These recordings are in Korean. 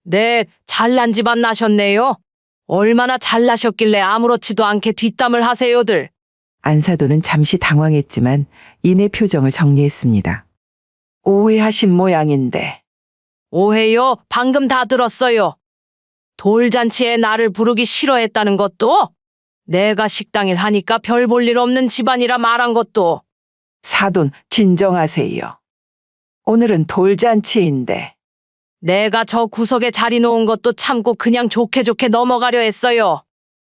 네, 잘난 집안 나셨네요. 얼마나 잘나셨길래 아무렇지도 않게 뒷담을 하세요들. 안사돈은 잠시 당황했지만 이내 표정을 정리했습니다. 오해하신 모양인데. 오해요? 방금 다 들었어요. 돌잔치에 나를 부르기 싫어했다는 것도, 내가 식당일 하니까 별 볼 일 없는 집안이라 말한 것도. 사돈, 진정하세요. 오늘은 돌잔치인데. 내가 저 구석에 자리 놓은 것도 참고 그냥 좋게 좋게 넘어가려 했어요.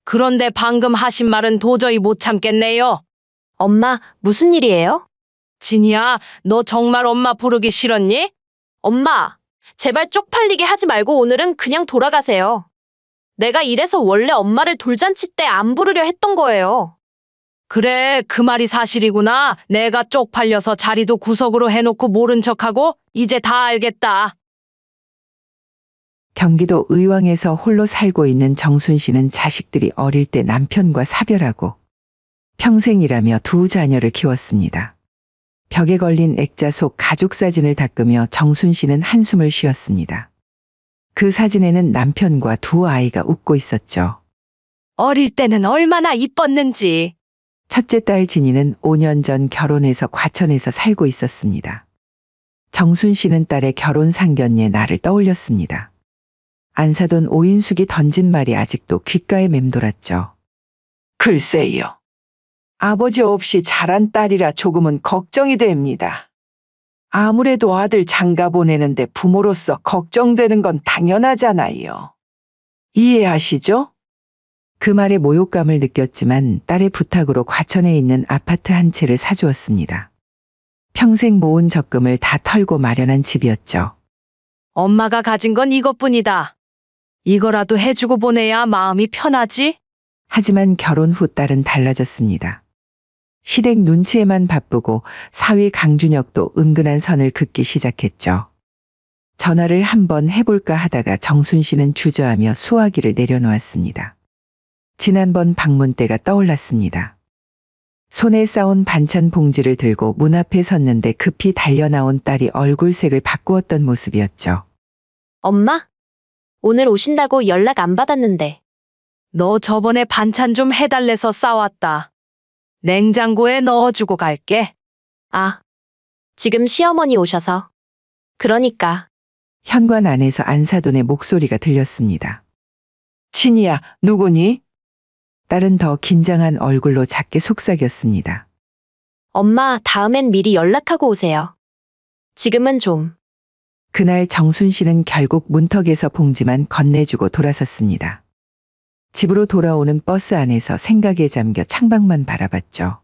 그런데 방금 하신 말은 도저히 못 참겠네요. 엄마, 무슨 일이에요? 진이야, 너 정말 엄마 부르기 싫었니? 엄마, 제발 쪽팔리게 하지 말고 오늘은 그냥 돌아가세요. 내가 이래서 원래 엄마를 돌잔치 때 안 부르려 했던 거예요. 그래, 그 말이 사실이구나. 내가 쪽팔려서 자리도 구석으로 해놓고 모른 척하고 이제 다 알겠다. 경기도 의왕에서 홀로 살고 있는 정순 씨는 자식들이 어릴 때 남편과 사별하고 평생 일하며 두 자녀를 키웠습니다. 벽에 걸린 액자 속 가족 사진을 닦으며 정순 씨는 한숨을 쉬었습니다. 그 사진에는 남편과 두 아이가 웃고 있었죠. 어릴 때는 얼마나 이뻤는지. 첫째 딸 진이는 5년 전 결혼해서 과천에서 살고 있었습니다. 정순 씨는 딸의 결혼 상견례 날을 떠올렸습니다. 안사돈 오인숙이 던진 말이 아직도 귓가에 맴돌았죠. 글쎄요. 아버지 없이 자란 딸이라 조금은 걱정이 됩니다. 아무래도 아들 장가 보내는데 부모로서 걱정되는 건 당연하잖아요. 이해하시죠? 그 말에 모욕감을 느꼈지만 딸의 부탁으로 과천에 있는 아파트 한 채를 사주었습니다. 평생 모은 적금을 다 털고 마련한 집이었죠. 엄마가 가진 건 이것뿐이다. 이거라도 해주고 보내야 마음이 편하지? 하지만 결혼 후 딸은 달라졌습니다. 시댁 눈치에만 바쁘고 사위 강준혁도 은근한 선을 긋기 시작했죠. 전화를 한번 해볼까 하다가 정순 씨는 주저하며 수화기를 내려놓았습니다. 지난번 방문 때가 떠올랐습니다. 손에 싸온 반찬 봉지를 들고 문 앞에 섰는데 급히 달려나온 딸이 얼굴색을 바꾸었던 모습이었죠. 엄마, 오늘 오신다고 연락 안 받았는데. 너 저번에 반찬 좀 해달래서 싸왔다. 냉장고에 넣어주고 갈게. 아, 지금 시어머니 오셔서. 그러니까. 현관 안에서 안사돈의 목소리가 들렸습니다. 친이야, 누구니? 딸은 더 긴장한 얼굴로 작게 속삭였습니다. 엄마, 다음엔 미리 연락하고 오세요. 지금은 좀. 그날 정순 씨는 결국 문턱에서 봉지만 건네주고 돌아섰습니다. 집으로 돌아오는 버스 안에서 생각에 잠겨 창밖만 바라봤죠.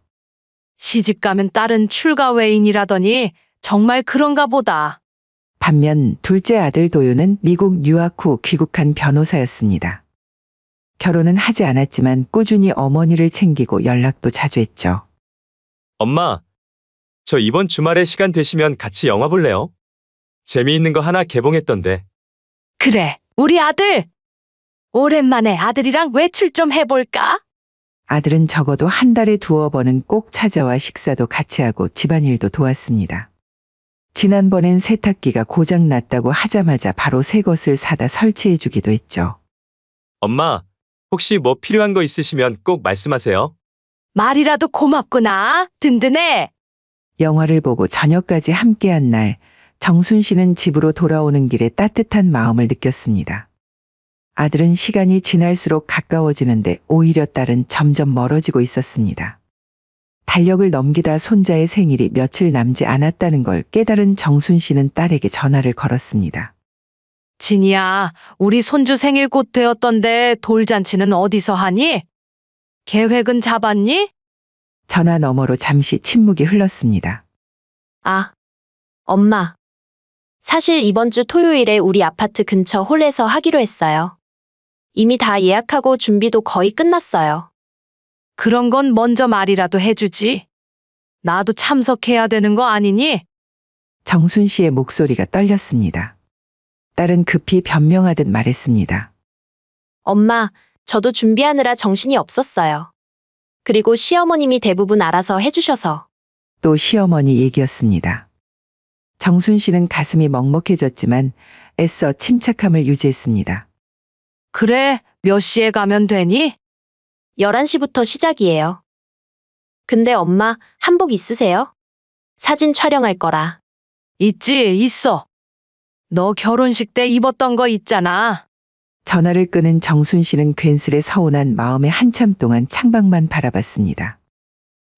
시집가면 딸은 출가 외인이라더니 정말 그런가 보다. 반면 둘째 아들 도윤은 미국 유학 후 귀국한 변호사였습니다. 결혼은 하지 않았지만 꾸준히 어머니를 챙기고 연락도 자주 했죠. 엄마, 저 이번 주말에 시간 되시면 같이 영화 볼래요? 재미있는 거 하나 개봉했던데. 그래, 우리 아들! 오랜만에 아들이랑 외출 좀 해볼까? 아들은 적어도 한 달에 두어 번은 꼭 찾아와 식사도 같이 하고 집안일도 도왔습니다. 지난번엔 세탁기가 고장 났다고 하자마자 바로 새 것을 사다 설치해 주기도 했죠. 엄마, 혹시 뭐 필요한 거 있으시면 꼭 말씀하세요. 말이라도 고맙구나. 든든해. 영화를 보고 저녁까지 함께한 날, 정순 씨는 집으로 돌아오는 길에 따뜻한 마음을 느꼈습니다. 아들은 시간이 지날수록 가까워지는데 오히려 딸은 점점 멀어지고 있었습니다. 달력을 넘기다 손자의 생일이 며칠 남지 않았다는 걸 깨달은 정순 씨는 딸에게 전화를 걸었습니다. 진이야, 우리 손주 생일 곧 되었던데 돌잔치는 어디서 하니? 계획은 잡았니? 전화 너머로 잠시 침묵이 흘렀습니다. 아, 엄마. 사실 이번 주 토요일에 우리 아파트 근처 홀에서 하기로 했어요. 이미 다 예약하고 준비도 거의 끝났어요. 그런 건 먼저 말이라도 해주지. 나도 참석해야 되는 거 아니니? 정순 씨의 목소리가 떨렸습니다. 딸은 급히 변명하듯 말했습니다. 엄마, 저도 준비하느라 정신이 없었어요. 그리고 시어머님이 대부분 알아서 해주셔서. 또 시어머니 얘기였습니다. 정순 씨는 가슴이 먹먹해졌지만 애써 침착함을 유지했습니다. 그래, 몇 시에 가면 되니? 11시부터 시작이에요. 근데 엄마, 한복 있으세요? 사진 촬영할 거라. 있지, 있어. 너 결혼식 때 입었던 거 있잖아. 전화를 끊은 정순 씨는 괜스레 서운한 마음에 한참 동안 창밖만 바라봤습니다.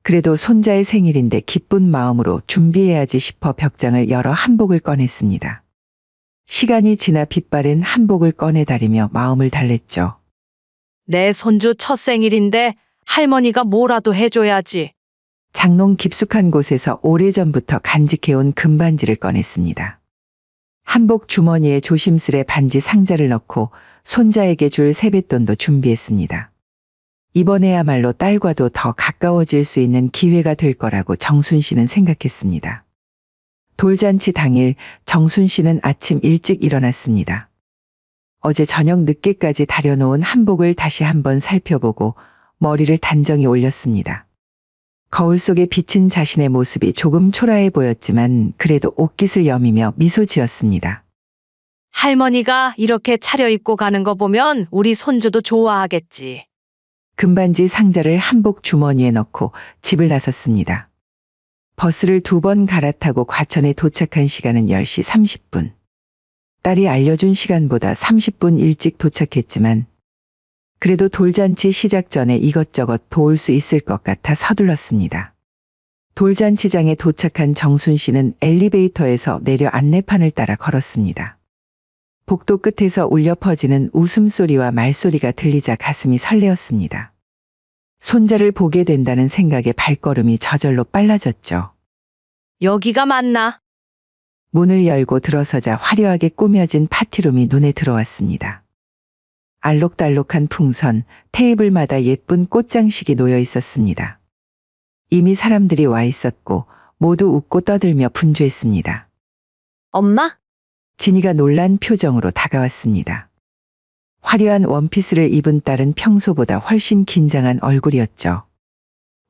그래도 손자의 생일인데 기쁜 마음으로 준비해야지 싶어 벽장을 열어 한복을 꺼냈습니다. 시간이 지나 빛바랜 한복을 꺼내 다리며 마음을 달랬죠. 내 손주 첫 생일인데 할머니가 뭐라도 해줘야지. 장롱 깊숙한 곳에서 오래전부터 간직해온 금반지를 꺼냈습니다. 한복 주머니에 조심스레 반지 상자를 넣고 손자에게 줄 세뱃돈도 준비했습니다. 이번에야말로 딸과도 더 가까워질 수 있는 기회가 될 거라고 정순 씨는 생각했습니다. 돌잔치 당일 정순 씨는 아침 일찍 일어났습니다. 어제 저녁 늦게까지 다려놓은 한복을 다시 한번 살펴보고 머리를 단정히 올렸습니다. 거울 속에 비친 자신의 모습이 조금 초라해 보였지만 그래도 옷깃을 여미며 미소 지었습니다. 할머니가 이렇게 차려입고 가는 거 보면 우리 손주도 좋아하겠지. 금반지 상자를 한복 주머니에 넣고 집을 나섰습니다. 버스를 2번 갈아타고 과천에 도착한 시간은 10시 30분. 딸이 알려준 시간보다 30분 일찍 도착했지만 그래도 돌잔치 시작 전에 이것저것 도울 수 있을 것 같아 서둘렀습니다. 돌잔치장에 도착한 정순 씨는 엘리베이터에서 내려 안내판을 따라 걸었습니다. 복도 끝에서 울려 퍼지는 웃음소리와 말소리가 들리자 가슴이 설레었습니다. 손자를 보게 된다는 생각에 발걸음이 저절로 빨라졌죠. 여기가 맞나? 문을 열고 들어서자 화려하게 꾸며진 파티룸이 눈에 들어왔습니다. 알록달록한 풍선, 테이블마다 예쁜 꽃장식이 놓여 있었습니다. 이미 사람들이 와 있었고 모두 웃고 떠들며 분주했습니다. 엄마? 진이가 놀란 표정으로 다가왔습니다. 화려한 원피스를 입은 딸은 평소보다 훨씬 긴장한 얼굴이었죠.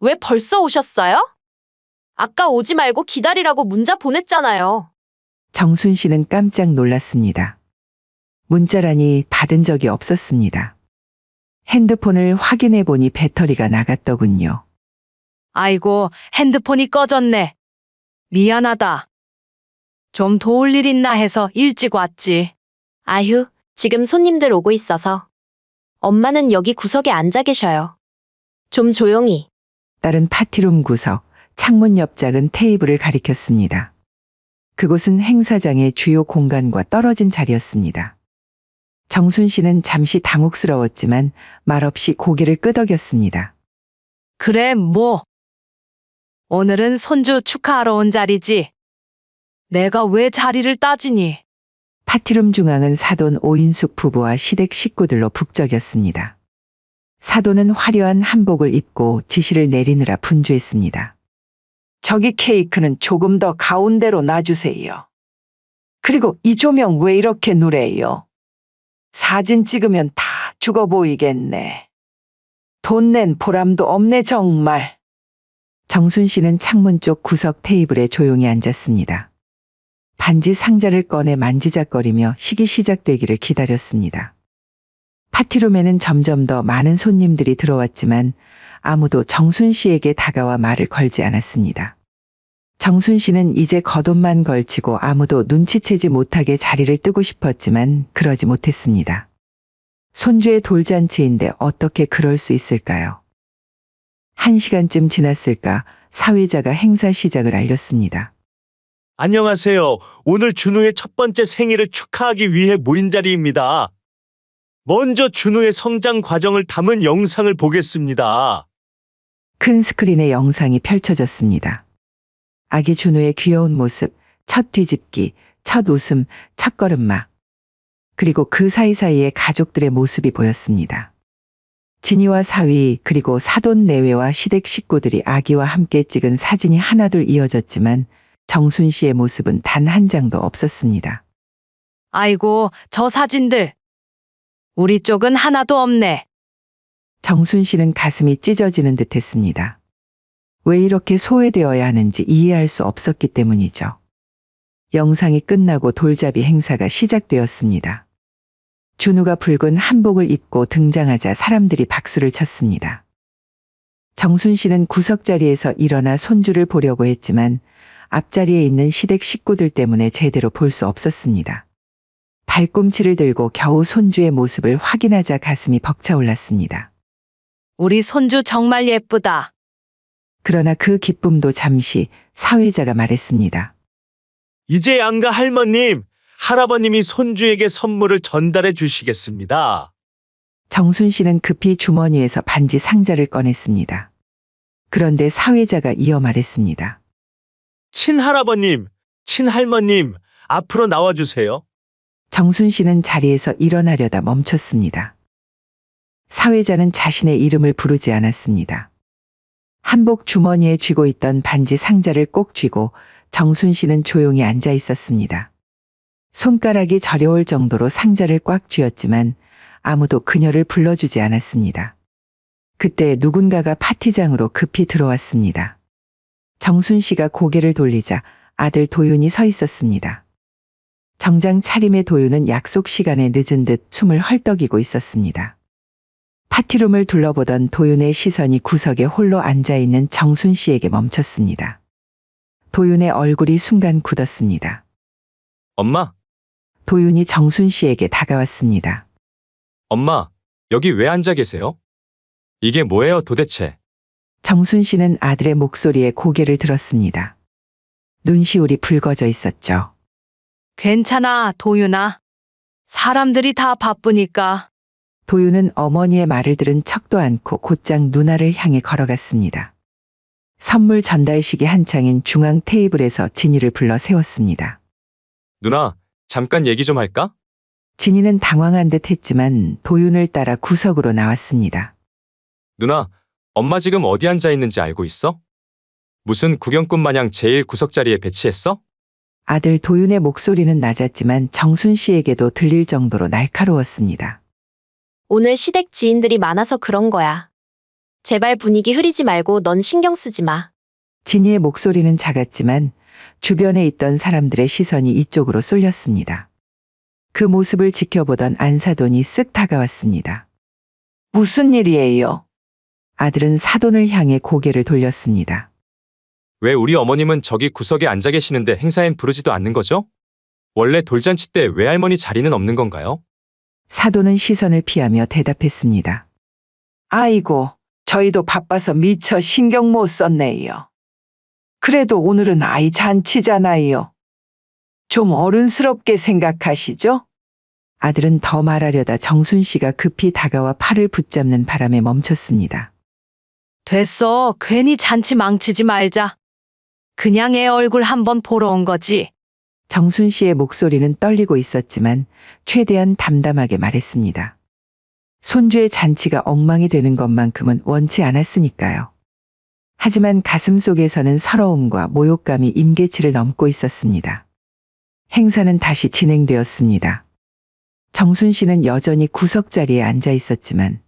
왜 벌써 오셨어요? 아까 오지 말고 기다리라고 문자 보냈잖아요. 정순 씨는 깜짝 놀랐습니다. 문자라니 받은 적이 없었습니다. 핸드폰을 확인해 보니 배터리가 나갔더군요. 아이고, 핸드폰이 꺼졌네. 미안하다. 좀 도울 일 있나 해서 일찍 왔지. 아휴, 지금 손님들 오고 있어서. 엄마는 여기 구석에 앉아 계셔요. 좀 조용히. 딸은 파티룸 구석, 창문 옆 작은 테이블을 가리켰습니다. 그곳은 행사장의 주요 공간과 떨어진 자리였습니다. 정순 씨는 잠시 당혹스러웠지만 말없이 고개를 끄덕였습니다. 그래, 뭐. 오늘은 손주 축하하러 온 자리지. 내가 왜 자리를 따지니? 파티룸 중앙은 사돈 오인숙 부부와 시댁 식구들로 북적였습니다. 사돈은 화려한 한복을 입고 지시를 내리느라 분주했습니다. 저기 케이크는 조금 더 가운데로 놔주세요. 그리고 이 조명 왜 이렇게 누래요? 사진 찍으면 다 죽어 보이겠네. 돈 낸 보람도 없네 정말. 정순 씨는 창문 쪽 구석 테이블에 조용히 앉았습니다. 반지 상자를 꺼내 만지작거리며 식이 시작되기를 기다렸습니다. 파티룸에는 점점 더 많은 손님들이 들어왔지만 아무도 정순 씨에게 다가와 말을 걸지 않았습니다. 정순 씨는 이제 겉옷만 걸치고 아무도 눈치채지 못하게 자리를 뜨고 싶었지만 그러지 못했습니다. 손주의 돌잔치인데 어떻게 그럴 수 있을까요? 1시간쯤 지났을까 사회자가 행사 시작을 알렸습니다. 안녕하세요. 오늘 준우의 첫 번째 생일을 축하하기 위해 모인 자리입니다. 먼저 준우의 성장 과정을 담은 영상을 보겠습니다. 큰 스크린에 영상이 펼쳐졌습니다. 아기 준우의 귀여운 모습, 첫 뒤집기, 첫 웃음, 첫 걸음마. 그리고 그 사이사이에 가족들의 모습이 보였습니다. 진이와 사위 그리고 사돈 내외와 시댁 식구들이 아기와 함께 찍은 사진이 하나둘 이어졌지만 정순 씨의 모습은 단 한 장도 없었습니다. 아이고, 저 사진들. 우리 쪽은 하나도 없네. 정순 씨는 가슴이 찢어지는 듯 했습니다. 왜 이렇게 소외되어야 하는지 이해할 수 없었기 때문이죠. 영상이 끝나고 돌잡이 행사가 시작되었습니다. 준우가 붉은 한복을 입고 등장하자 사람들이 박수를 쳤습니다. 정순 씨는 구석자리에서 일어나 손주를 보려고 했지만 앞자리에 있는 시댁 식구들 때문에 제대로 볼 수 없었습니다. 발꿈치를 들고 겨우 손주의 모습을 확인하자 가슴이 벅차올랐습니다. 우리 손주 정말 예쁘다. 그러나 그 기쁨도 잠시 사회자가 말했습니다. 이제 양가 할머님, 할아버님이 손주에게 선물을 전달해 주시겠습니다. 정순 씨는 급히 주머니에서 반지 상자를 꺼냈습니다. 그런데 사회자가 이어 말했습니다. 친할아버님, 친할머님, 앞으로 나와주세요. 정순 씨는 자리에서 일어나려다 멈췄습니다. 사회자는 자신의 이름을 부르지 않았습니다. 한복 주머니에 쥐고 있던 반지 상자를 꼭 쥐고 정순 씨는 조용히 앉아 있었습니다. 손가락이 저려올 정도로 상자를 꽉 쥐었지만 아무도 그녀를 불러주지 않았습니다. 그때 누군가가 파티장으로 급히 들어왔습니다. 정순 씨가 고개를 돌리자 아들 도윤이 서 있었습니다. 정장 차림의 도윤은 약속 시간에 늦은 듯 숨을 헐떡이고 있었습니다. 파티룸을 둘러보던 도윤의 시선이 구석에 홀로 앉아있는 정순 씨에게 멈췄습니다. 도윤의 얼굴이 순간 굳었습니다. 엄마, 도윤이 정순 씨에게 다가왔습니다. 엄마, 여기 왜 앉아 계세요? 이게 뭐예요 도대체? 정순 씨는 아들의 목소리에 고개를 들었습니다. 눈시울이 붉어져 있었죠. 괜찮아, 도윤아. 사람들이 다 바쁘니까. 도윤은 어머니의 말을 들은 척도 않고 곧장 누나를 향해 걸어갔습니다. 선물 전달식이 한창인 중앙 테이블에서 진이를 불러 세웠습니다. 누나, 잠깐 얘기 좀 할까? 진이는 당황한 듯 했지만 도윤을 따라 구석으로 나왔습니다. 누나, 엄마 지금 어디 앉아 있는지 알고 있어? 무슨 구경꾼 마냥 제일 구석 자리에 배치했어? 아들 도윤의 목소리는 낮았지만 정순 씨에게도 들릴 정도로 날카로웠습니다. 오늘 시댁 지인들이 많아서 그런 거야. 제발 분위기 흐리지 말고 넌 신경 쓰지 마. 진이의 목소리는 작았지만 주변에 있던 사람들의 시선이 이쪽으로 쏠렸습니다. 그 모습을 지켜보던 안사돈이 쓱 다가왔습니다. 무슨 일이에요? 아들은 사돈을 향해 고개를 돌렸습니다. 왜 우리 어머님은 저기 구석에 앉아 계시는데 행사엔 부르지도 않는 거죠? 원래 돌잔치 때 외할머니 자리는 없는 건가요? 사돈은 시선을 피하며 대답했습니다. 아이고, 저희도 바빠서 미처 신경 못 썼네요. 그래도 오늘은 아이 잔치잖아요. 좀 어른스럽게 생각하시죠? 아들은 더 말하려다 정순 씨가 급히 다가와 팔을 붙잡는 바람에 멈췄습니다. 됐어. 괜히 잔치 망치지 말자. 그냥 애 얼굴 한번 보러 온 거지. 정순 씨의 목소리는 떨리고 있었지만 최대한 담담하게 말했습니다. 손주의 잔치가 엉망이 되는 것만큼은 원치 않았으니까요. 하지만 가슴 속에서는 서러움과 모욕감이 임계치를 넘고 있었습니다. 행사는 다시 진행되었습니다. 정순 씨는 여전히 구석자리에 앉아 있었지만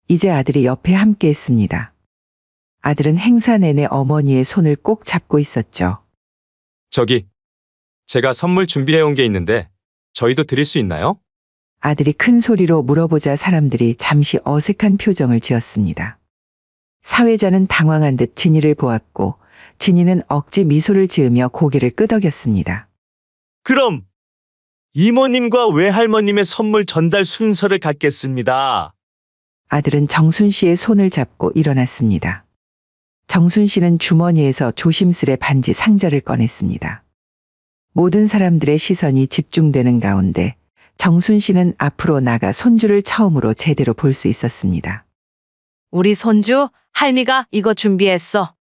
이제 아들이 옆에 함께 했습니다. 아들은 행사 내내 어머니의 손을 꼭 잡고 있었죠. 저기, 제가 선물 준비해 온 게 있는데 저희도 드릴 수 있나요? 아들이 큰 소리로 물어보자 사람들이 잠시 어색한 표정을 지었습니다. 사회자는 당황한 듯 진이를 보았고 진이는 억지 미소를 지으며 고개를 끄덕였습니다. 그럼 이모님과 외할머님의 선물 전달 순서를 갖겠습니다. 아들은 정순 씨의 손을 잡고 일어났습니다. 정순 씨는 주머니에서 조심스레 반지 상자를 꺼냈습니다. 모든 사람들의 시선이 집중되는 가운데 정순 씨는 앞으로 나가 손주를 처음으로 제대로 볼 수 있었습니다. 우리 손주, 할미가 이거 준비했어.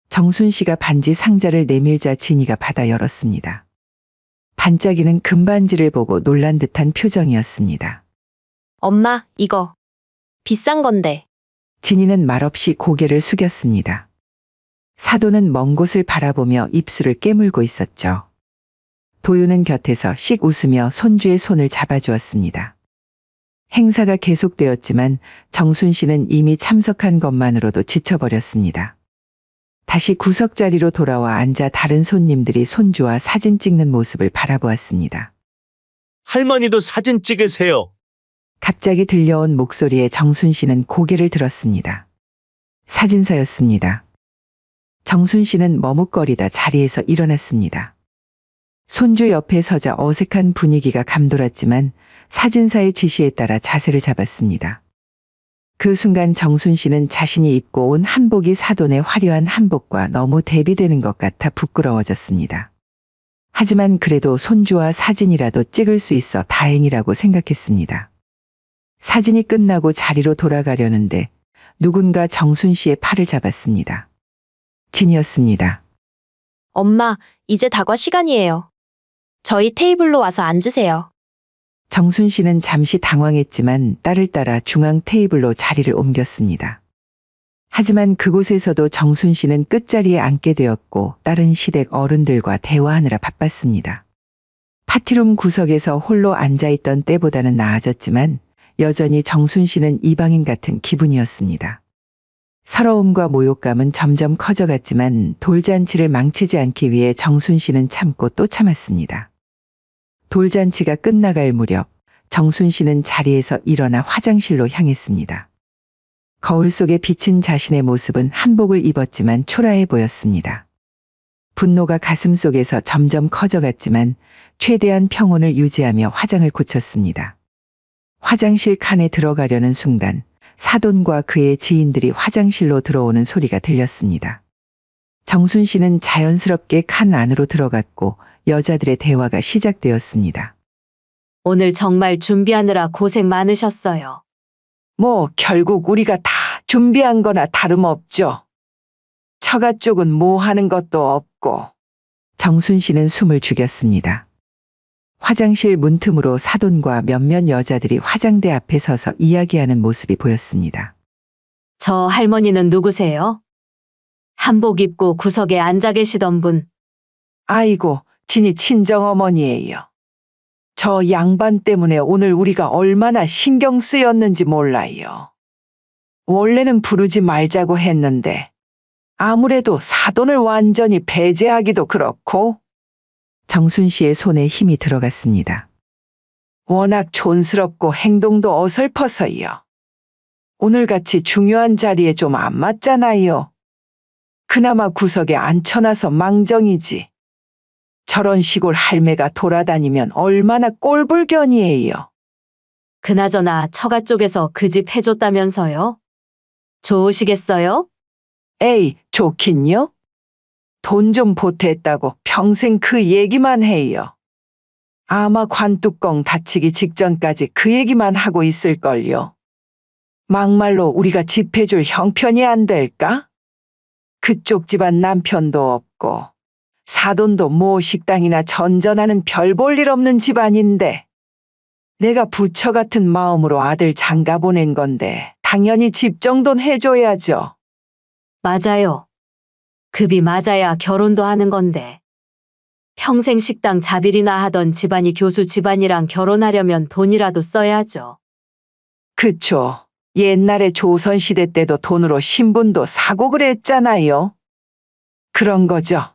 정순 씨가 반지 상자를 내밀자 진이가 받아 열었습니다. 반짝이는 금반지를 보고 놀란 듯한 표정이었습니다. 엄마, 이거. 비싼 건데. 진이는 말없이 고개를 숙였습니다. 사돈은 먼 곳을 바라보며 입술을 깨물고 있었죠. 도윤은 곁에서 씩 웃으며 손주의 손을 잡아주었습니다. 행사가 계속되었지만 정순 씨는 이미 참석한 것만으로도 지쳐버렸습니다. 다시 구석 자리로 돌아와 앉아 다른 손님들이 손주와 사진 찍는 모습을 바라보았습니다. 할머니도 사진 찍으세요. 갑자기 들려온 목소리에 정순 씨는 고개를 들었습니다. 사진사였습니다. 정순 씨는 머뭇거리다 자리에서 일어났습니다. 손주 옆에 서자 어색한 분위기가 감돌았지만 사진사의 지시에 따라 자세를 잡았습니다. 그 순간 정순 씨는 자신이 입고 온 한복이 사돈의 화려한 한복과 너무 대비되는 것 같아 부끄러워졌습니다. 하지만 그래도 손주와 사진이라도 찍을 수 있어 다행이라고 생각했습니다. 사진이 끝나고 자리로 돌아가려는데 누군가 정순 씨의 팔을 잡았습니다. 진이었습니다. 엄마, 이제 다과 시간이에요. 저희 테이블로 와서 앉으세요. 정순 씨는 잠시 당황했지만 딸을 따라 중앙 테이블로 자리를 옮겼습니다. 하지만 그곳에서도 정순 씨는 끝자리에 앉게 되었고 다른 시댁 어른들과 대화하느라 바빴습니다. 파티룸 구석에서 홀로 앉아있던 때보다는 나아졌지만 여전히 정순 씨는 이방인 같은 기분이었습니다. 서러움과 모욕감은 점점 커져갔지만 돌잔치를 망치지 않기 위해 정순 씨는 참고 또 참았습니다. 돌잔치가 끝나갈 무렵 정순 씨는 자리에서 일어나 화장실로 향했습니다. 거울 속에 비친 자신의 모습은 한복을 입었지만 초라해 보였습니다. 분노가 가슴속에서 점점 커져갔지만 최대한 평온을 유지하며 화장을 고쳤습니다. 화장실 칸에 들어가려는 순간 사돈과 그의 지인들이 화장실로 들어오는 소리가 들렸습니다. 정순 씨는 자연스럽게 칸 안으로 들어갔고 여자들의 대화가 시작되었습니다. 오늘 정말 준비하느라 고생 많으셨어요. 뭐 결국 우리가 다 준비한 거나 다름없죠. 처가 쪽은 뭐 하는 것도 없고. 정순 씨는 숨을 죽였습니다. 화장실 문틈으로 사돈과 몇몇 여자들이 화장대 앞에 서서 이야기하는 모습이 보였습니다. 저 할머니는 누구세요? 한복 입고 구석에 앉아 계시던 분. 아이고, 진이 친정어머니예요. 저 양반 때문에 오늘 우리가 얼마나 신경 쓰였는지 몰라요. 원래는 부르지 말자고 했는데 아무래도 사돈을 완전히 배제하기도 그렇고. 정순 씨의 손에 힘이 들어갔습니다. 워낙 촌스럽고 행동도 어설퍼서요. 오늘같이 중요한 자리에 좀 안 맞잖아요. 그나마 구석에 앉혀놔서 망정이지. 저런 시골 할매가 돌아다니면 얼마나 꼴불견이에요. 그나저나 처가 쪽에서 그 집 해줬다면서요? 좋으시겠어요? 에이, 좋긴요? 돈 좀 보탰다고 평생 그 얘기만 해요. 아마 관뚜껑 닫히기 직전까지 그 얘기만 하고 있을걸요. 막말로 우리가 집 해줄 형편이 안 될까? 그쪽 집안 남편도 없고 사돈도 뭐 식당이나 전전하는 별 볼 일 없는 집안인데 내가 부처 같은 마음으로 아들 장가 보낸 건데 당연히 집 정도는 해줘야죠. 맞아요. 급이 맞아야 결혼도 하는 건데. 평생 식당 자빌이나 하던 집안이 교수 집안이랑 결혼하려면 돈이라도 써야죠. 그쵸. 옛날에 조선시대 때도 돈으로 신분도 사고 그랬잖아요. 그런 거죠.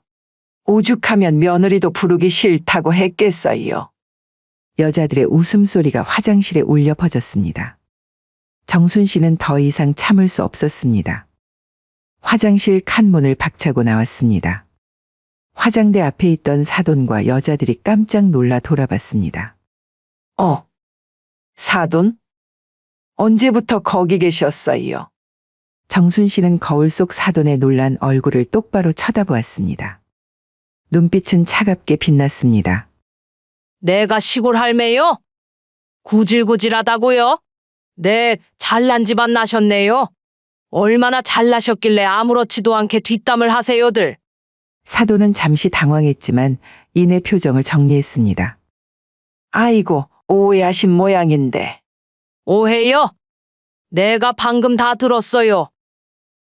오죽하면 며느리도 부르기 싫다고 했겠어요. 여자들의 웃음소리가 화장실에 울려 퍼졌습니다. 정순 씨는 더 이상 참을 수 없었습니다. 화장실 칸문을 박차고 나왔습니다. 화장대 앞에 있던 사돈과 여자들이 깜짝 놀라 돌아봤습니다. 사돈? 언제부터 거기 계셨어요? 정순 씨는 거울 속 사돈의 놀란 얼굴을 똑바로 쳐다보았습니다. 눈빛은 차갑게 빛났습니다. 내가 시골 할매요? 구질구질하다고요? 네, 잘난 집안 나셨네요. 얼마나 잘나셨길래 아무렇지도 않게 뒷담을 하세요들. 사돈은 잠시 당황했지만 이내 표정을 정리했습니다. 아이고, 오해하신 모양인데. 오해요? 내가 방금 다 들었어요.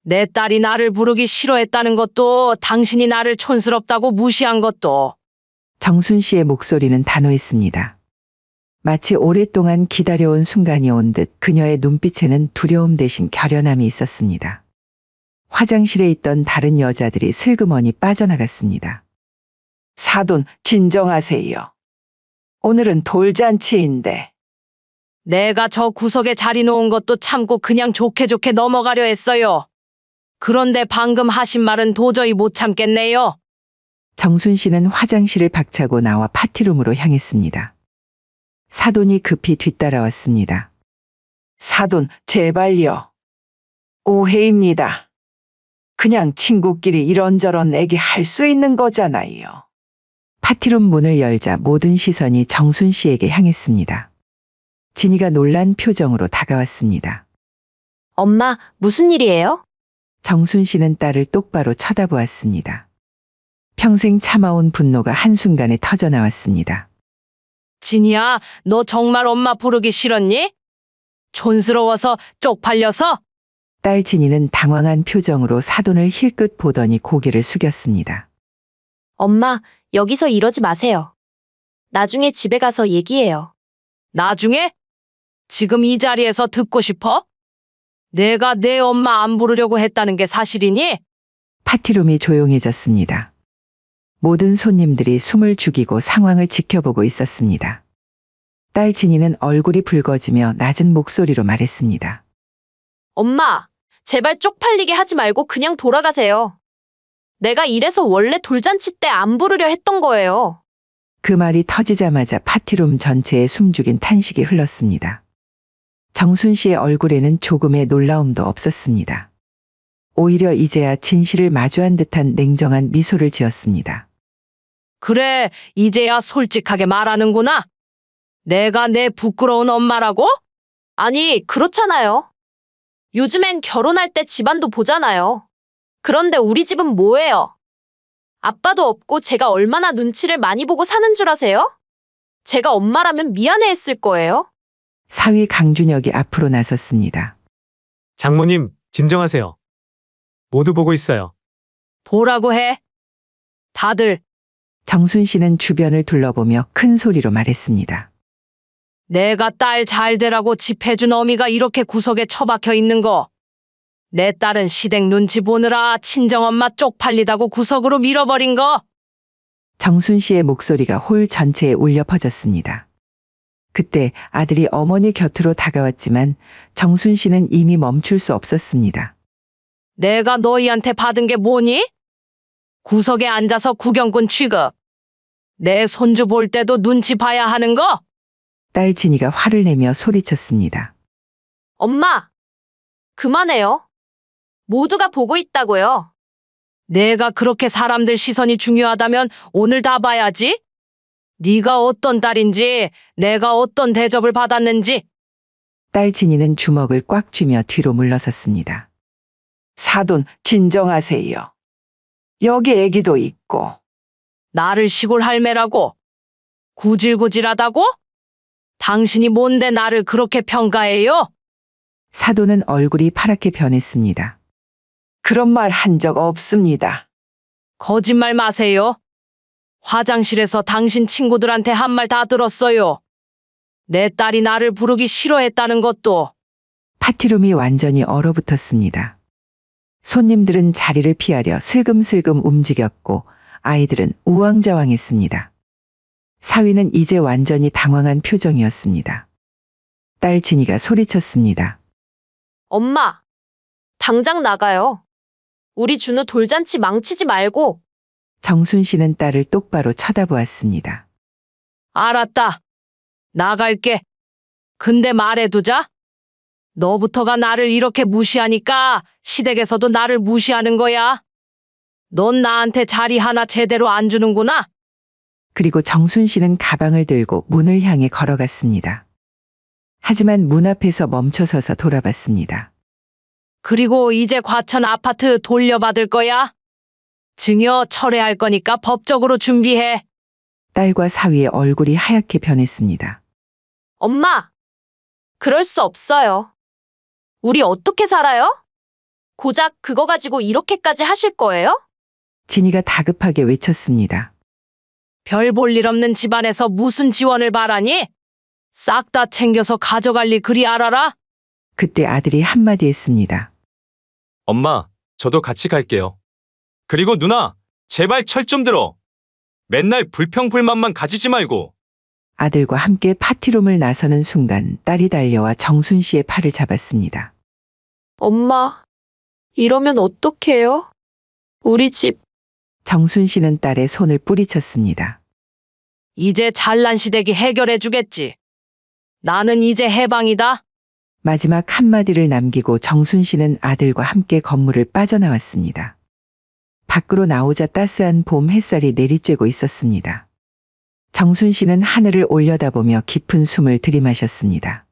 내 딸이 나를 부르기 싫어했다는 것도 당신이 나를 촌스럽다고 무시한 것도. 정순 씨의 목소리는 단호했습니다. 마치 오랫동안 기다려온 순간이 온 듯 그녀의 눈빛에는 두려움 대신 결연함이 있었습니다. 화장실에 있던 다른 여자들이 슬그머니 빠져나갔습니다. 사돈, 진정하세요. 오늘은 돌잔치인데. 내가 저 구석에 자리 놓은 것도 참고 그냥 좋게 좋게 넘어가려 했어요. 그런데 방금 하신 말은 도저히 못 참겠네요. 정순 씨는 화장실을 박차고 나와 파티룸으로 향했습니다. 사돈이 급히 뒤따라왔습니다. 사돈, 제발요. 오해입니다. 그냥 친구끼리 이런저런 얘기할 수 있는 거잖아요. 파티룸 문을 열자 모든 시선이 정순 씨에게 향했습니다. 진이가 놀란 표정으로 다가왔습니다. 엄마, 무슨 일이에요? 정순 씨는 딸을 똑바로 쳐다보았습니다. 평생 참아온 분노가 한순간에 터져나왔습니다. 진이야, 너 정말 엄마 부르기 싫었니? 촌스러워서 쪽팔려서? 딸 진이는 당황한 표정으로 사돈을 힐끗 보더니 고개를 숙였습니다. 엄마, 여기서 이러지 마세요. 나중에 집에 가서 얘기해요. 나중에? 지금 이 자리에서 듣고 싶어? 내가 내 엄마 안 부르려고 했다는 게 사실이니? 파티룸이 조용해졌습니다. 모든 손님들이 숨을 죽이고 상황을 지켜보고 있었습니다. 딸 진이는 얼굴이 붉어지며 낮은 목소리로 말했습니다. 엄마, 제발 쪽팔리게 하지 말고 그냥 돌아가세요. 내가 이래서 원래 돌잔치 때 안 부르려 했던 거예요. 그 말이 터지자마자 파티룸 전체에 숨죽인 탄식이 흘렀습니다. 정순 씨의 얼굴에는 조금의 놀라움도 없었습니다. 오히려 이제야 진실을 마주한 듯한 냉정한 미소를 지었습니다. 그래, 이제야 솔직하게 말하는구나. 내가 내 부끄러운 엄마라고? 아니, 그렇잖아요. 요즘엔 결혼할 때 집안도 보잖아요. 그런데 우리 집은 뭐예요? 아빠도 없고 제가 얼마나 눈치를 많이 보고 사는 줄 아세요? 제가 엄마라면 미안해했을 거예요. 사위 강준혁이 앞으로 나섰습니다. 장모님, 진정하세요. 모두 보고 있어요. 보라고 해. 다들 정순 씨는 주변을 둘러보며 큰 소리로 말했습니다. 내가 딸 잘 되라고 집해준 어미가 이렇게 구석에 처박혀 있는 거. 내 딸은 시댁 눈치 보느라 친정엄마 쪽팔리다고 구석으로 밀어버린 거. 정순 씨의 목소리가 홀 전체에 울려 퍼졌습니다. 그때 아들이 어머니 곁으로 다가왔지만 정순 씨는 이미 멈출 수 없었습니다. 내가 너희한테 받은 게 뭐니? 구석에 앉아서 구경꾼 취급. 내 손주 볼 때도 눈치 봐야 하는 거? 딸 진이가 화를 내며 소리쳤습니다. 엄마, 그만해요. 모두가 보고 있다고요. 내가 그렇게 사람들 시선이 중요하다면 오늘 다 봐야지. 네가 어떤 딸인지, 내가 어떤 대접을 받았는지. 딸 진이는 주먹을 꽉 쥐며 뒤로 물러섰습니다. 사돈, 진정하세요. 여기 애기도 있고. 나를 시골 할매라고? 구질구질하다고? 당신이 뭔데 나를 그렇게 평가해요? 사돈은 얼굴이 파랗게 변했습니다. 그런 말 한 적 없습니다. 거짓말 마세요. 화장실에서 당신 친구들한테 한 말 다 들었어요. 내 딸이 나를 부르기 싫어했다는 것도. 파티룸이 완전히 얼어붙었습니다. 손님들은 자리를 피하려 슬금슬금 움직였고 아이들은 우왕좌왕했습니다. 사위는 이제 완전히 당황한 표정이었습니다. 딸 진이가 소리쳤습니다. 엄마, 당장 나가요. 우리 준우 돌잔치 망치지 말고. 정순 씨는 딸을 똑바로 쳐다보았습니다. 알았다. 나갈게. 근데 말해두자. 너부터가 나를 이렇게 무시하니까 시댁에서도 나를 무시하는 거야. 넌 나한테 자리 하나 제대로 안 주는구나. 그리고 정순 씨는 가방을 들고 문을 향해 걸어갔습니다. 하지만 문 앞에서 멈춰서서 돌아봤습니다. 그리고 이제 과천 아파트 돌려받을 거야. 증여 철회할 거니까 법적으로 준비해. 딸과 사위의 얼굴이 하얗게 변했습니다. 엄마, 그럴 수 없어요. 우리 어떻게 살아요? 고작 그거 가지고 이렇게까지 하실 거예요? 진이가 다급하게 외쳤습니다. 별 볼 일 없는 집안에서 무슨 지원을 바라니? 싹 다 챙겨서 가져갈 리 그리 알아라? 그때 아들이 한마디 했습니다. 엄마, 저도 같이 갈게요. 그리고 누나, 제발 철 좀 들어. 맨날 불평불만만 가지지 말고. 아들과 함께 파티룸을 나서는 순간 딸이 달려와 정순 씨의 팔을 잡았습니다. 엄마, 이러면 어떡해요? 우리 집, 정순 씨는 딸의 손을 뿌리쳤습니다. 이제 잘난 시댁이 해결해 주겠지. 나는 이제 해방이다. 마지막 한마디를 남기고 정순 씨는 아들과 함께 건물을 빠져나왔습니다. 밖으로 나오자 따스한 봄 햇살이 내리쬐고 있었습니다. 정순 씨는 하늘을 올려다보며 깊은 숨을 들이마셨습니다.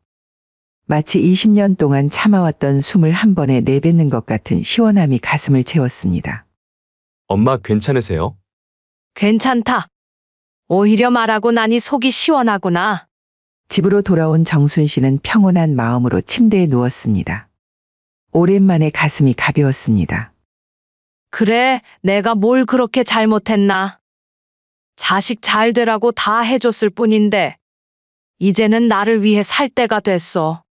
마치 20년 동안 참아왔던 숨을 한 번에 내뱉는 것 같은 시원함이 가슴을 채웠습니다. 엄마 괜찮으세요? 괜찮다. 오히려 말하고 나니 속이 시원하구나. 집으로 돌아온 정순 씨는 평온한 마음으로 침대에 누웠습니다. 오랜만에 가슴이 가벼웠습니다. 그래, 내가 뭘 그렇게 잘못했나. 자식 잘 되라고 다 해줬을 뿐인데, 이제는 나를 위해 살 때가 됐어.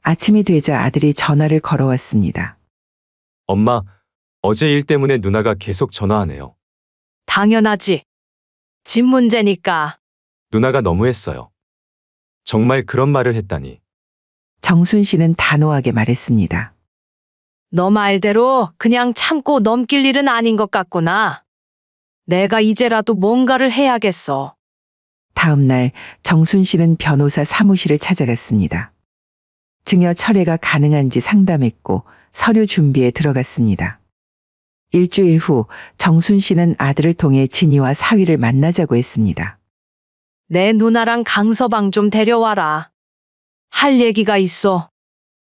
아침이 되자 아들이 전화를 걸어왔습니다. 엄마, 어제 일 때문에 누나가 계속 전화하네요. 당연하지. 집 문제니까. 누나가 너무했어요. 정말 그런 말을 했다니. 정순 씨는 단호하게 말했습니다. 너 말대로 그냥 참고 넘길 일은 아닌 것 같구나. 내가 이제라도 뭔가를 해야겠어. 다음 날 정순 씨는 변호사 사무실을 찾아갔습니다. 증여 철회가 가능한지 상담했고 서류 준비에 들어갔습니다. 일주일 후 정순 씨는 아들을 통해 진이와 사위를 만나자고 했습니다. 내 누나랑 강서방 좀 데려와라. 할 얘기가 있어.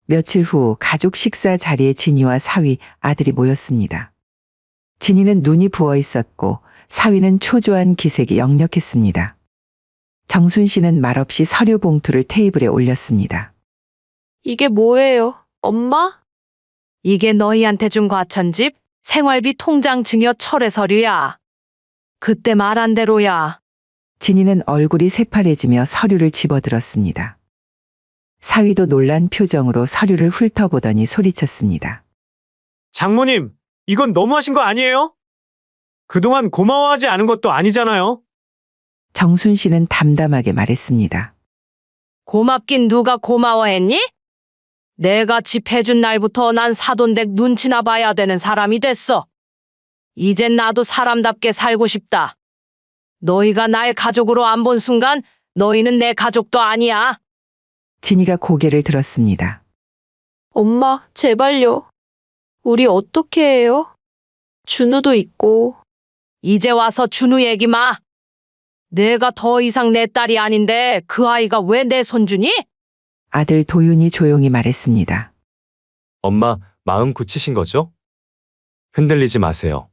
며칠 후 가족 식사 자리에 진이와 사위, 아들이 모였습니다. 진이는 눈이 부어 있었고 사위는 초조한 기색이 역력했습니다. 정순 씨는 말없이 서류 봉투를 테이블에 올렸습니다. 이게 뭐예요? 엄마? 이게 너희한테 준 과천집 생활비 통장 증여 철회 서류야. 그때 말한 대로야. 진이는 얼굴이 새파래지며 서류를 집어들었습니다. 사위도 놀란 표정으로 서류를 훑어보더니 소리쳤습니다. 장모님, 이건 너무하신 거 아니에요? 그동안 고마워하지 않은 것도 아니잖아요. 정순 씨는 담담하게 말했습니다. 고맙긴 누가 고마워했니? 내가 집 해준 날부터 난 사돈댁 눈치나 봐야 되는 사람이 됐어. 이젠 나도 사람답게 살고 싶다. 너희가 날 가족으로 안 본 순간 너희는 내 가족도 아니야. 진이가 고개를 들었습니다. 엄마, 제발요. 우리 어떻게 해요? 준우도 있고. 이제 와서 준우 얘기 마. 내가 더 이상 내 딸이 아닌데 그 아이가 왜 내 손주니? 아들 도윤이 조용히 말했습니다. 엄마, 마음 굳히신 거죠? 흔들리지 마세요.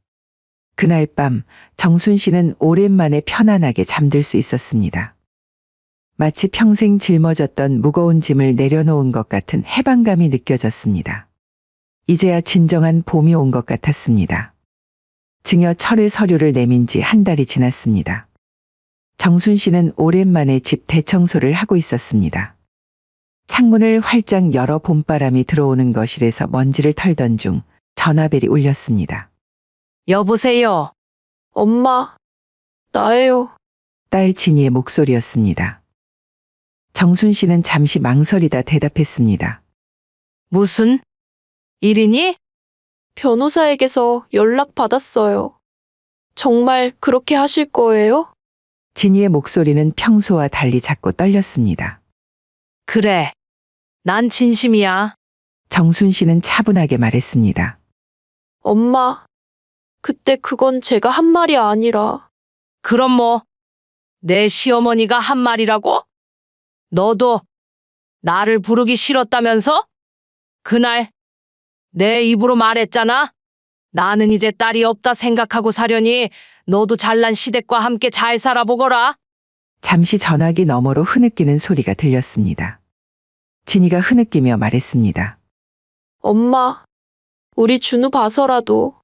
그날 밤 정순 씨는 오랜만에 편안하게 잠들 수 있었습니다. 마치 평생 짊어졌던 무거운 짐을 내려놓은 것 같은 해방감이 느껴졌습니다. 이제야 진정한 봄이 온 것 같았습니다. 증여 철회 서류를 내민 지 한 달이 지났습니다. 정순 씨는 오랜만에 집 대청소를 하고 있었습니다. 창문을 활짝 열어 봄바람이 들어오는 거실에서 먼지를 털던 중 전화벨이 울렸습니다. 여보세요. 엄마, 나예요. 딸 진이의 목소리였습니다. 정순 씨는 잠시 망설이다 대답했습니다. 무슨 일이니? 변호사에게서 연락 받았어요. 정말 그렇게 하실 거예요? 진이의 목소리는 평소와 달리 작고 떨렸습니다. 그래. 난 진심이야. 정순 씨는 차분하게 말했습니다. 엄마, 그때 그건 제가 한 말이 아니라. 그럼 뭐, 내 시어머니가 한 말이라고? 너도 나를 부르기 싫었다면서? 그날 내 입으로 말했잖아. 나는 이제 딸이 없다 생각하고 사려니 너도 잘난 시댁과 함께 잘 살아보거라. 잠시 전화기 너머로 흐느끼는 소리가 들렸습니다. 진이가 흐느끼며 말했습니다. 엄마, 우리 준우 봐서라도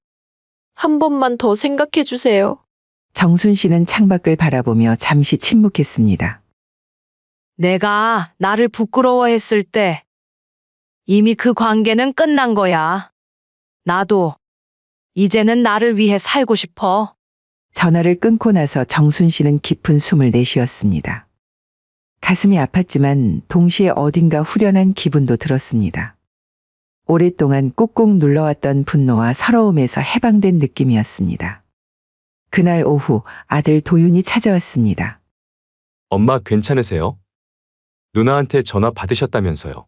한 번만 더 생각해 주세요. 정순 씨는 창밖을 바라보며 잠시 침묵했습니다. 내가 나를 부끄러워했을 때 이미 그 관계는 끝난 거야. 나도 이제는 나를 위해 살고 싶어. 전화를 끊고 나서 정순 씨는 깊은 숨을 내쉬었습니다. 가슴이 아팠지만 동시에 어딘가 후련한 기분도 들었습니다. 오랫동안 꾹꾹 눌러왔던 분노와 서러움에서 해방된 느낌이었습니다. 그날 오후 아들 도윤이 찾아왔습니다. 엄마 괜찮으세요? 누나한테 전화 받으셨다면서요.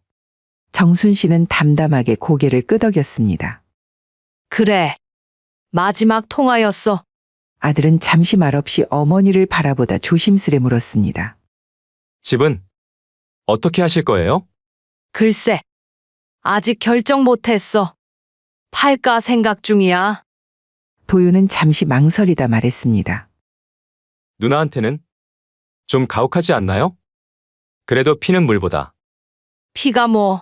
정순 씨는 담담하게 고개를 끄덕였습니다. 그래. 마지막 통화였어. 아들은 잠시 말없이 어머니를 바라보다 조심스레 물었습니다. 집은 어떻게 하실 거예요? 글쎄. 아직 결정 못했어. 팔까 생각 중이야. 도윤은 잠시 망설이다 말했습니다. 누나한테는 좀 가혹하지 않나요? 그래도 피는 물보다. 피가 뭐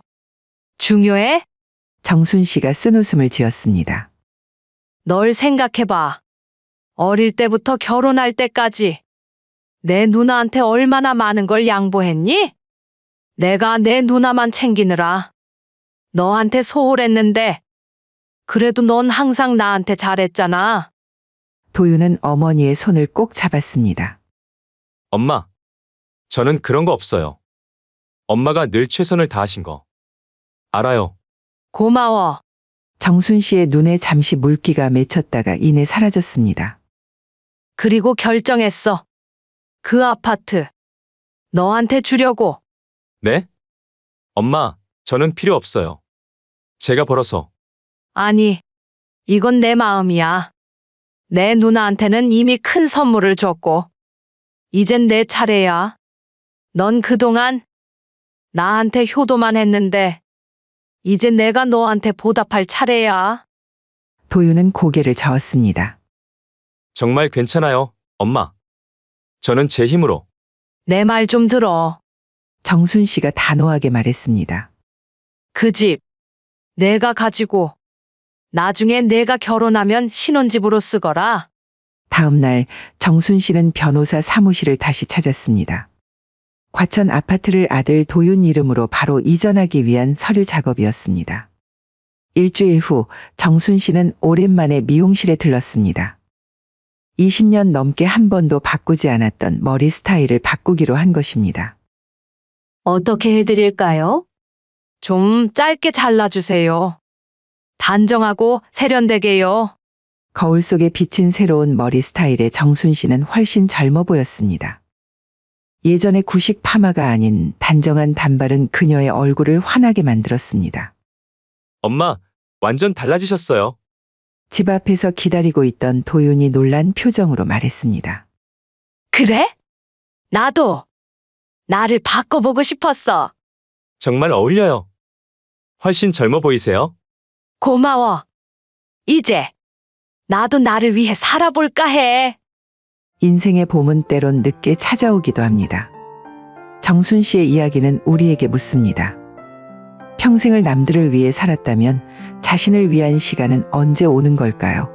중요해? 정순 씨가 쓴웃음을 지었습니다. 널 생각해봐. 어릴 때부터 결혼할 때까지 내 누나한테 얼마나 많은 걸 양보했니? 내가 내 누나만 챙기느라 너한테 소홀했는데 그래도 넌 항상 나한테 잘했잖아. 도윤은 어머니의 손을 꼭 잡았습니다. 엄마, 저는 그런 거 없어요. 엄마가 늘 최선을 다하신 거. 알아요. 고마워. 정순 씨의 눈에 잠시 물기가 맺혔다가 이내 사라졌습니다. 그리고 결정했어. 그 아파트 너한테 주려고. 네? 엄마, 저는 필요 없어요. 제가 벌어서. 아니, 이건 내 마음이야. 내 누나한테는 이미 큰 선물을 줬고, 이젠 내 차례야. 넌 그동안 나한테 효도만 했는데, 이제 내가 너한테 보답할 차례야. 도윤은 고개를 저었습니다. 정말 괜찮아요, 엄마. 저는 제 힘으로. 내 말 좀 들어. 정순 씨가 단호하게 말했습니다. 그 집, 내가 가지고, 나중에 내가 결혼하면 신혼집으로 쓰거라. 다음 날 정순 씨는 변호사 사무실을 다시 찾았습니다. 과천 아파트를 아들 도윤 이름으로 바로 이전하기 위한 서류 작업이었습니다. 일주일 후 정순 씨는 오랜만에 미용실에 들렀습니다. 20년 넘게 한 번도 바꾸지 않았던 머리 스타일을 바꾸기로 한 것입니다. 어떻게 해드릴까요? 좀 짧게 잘라주세요. 단정하고 세련되게요. 거울 속에 비친 새로운 머리 스타일의 정순 씨는 훨씬 젊어 보였습니다. 예전의 구식 파마가 아닌 단정한 단발은 그녀의 얼굴을 환하게 만들었습니다. 엄마, 완전 달라지셨어요. 집 앞에서 기다리고 있던 도윤이 놀란 표정으로 말했습니다. 그래? 나도 나를 바꿔보고 싶었어. 정말 어울려요. 훨씬 젊어 보이세요. 고마워. 이제 나도 나를 위해 살아볼까 해. 인생의 봄은 때론 늦게 찾아오기도 합니다. 정순 씨의 이야기는 우리에게 묻습니다. 평생을 남들을 위해 살았다면 자신을 위한 시간은 언제 오는 걸까요?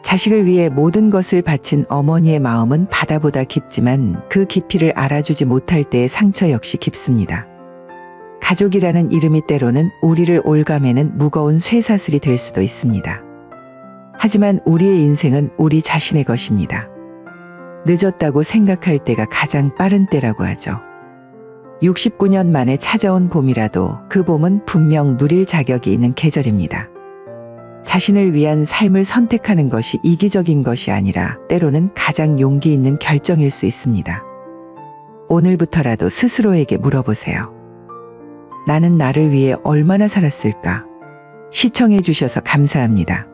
자식을 위해 모든 것을 바친 어머니의 마음은 바다보다 깊지만 그 깊이를 알아주지 못할 때의 상처 역시 깊습니다. 가족이라는 이름이 때로는 우리를 올가매는 무거운 쇠사슬이 될 수도 있습니다. 하지만 우리의 인생은 우리 자신의 것입니다. 늦었다고 생각할 때가 가장 빠른 때라고 하죠. 69년 만에 찾아온 봄이라도 그 봄은 분명 누릴 자격이 있는 계절입니다. 자신을 위한 삶을 선택하는 것이 이기적인 것이 아니라 때로는 가장 용기 있는 결정일 수 있습니다. 오늘부터라도 스스로에게 물어보세요. 나는 나를 위해 얼마나 살았을까? 시청해 주셔서 감사합니다.